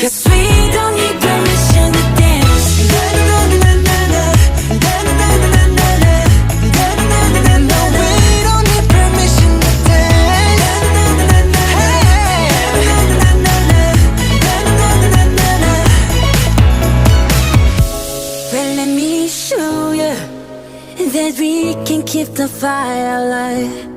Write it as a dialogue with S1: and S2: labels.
S1: 'Cause we don't need permission to dance.
S2: No, we don't need permission to dance.
S1: Well, let me show you that we can keep the fire alive.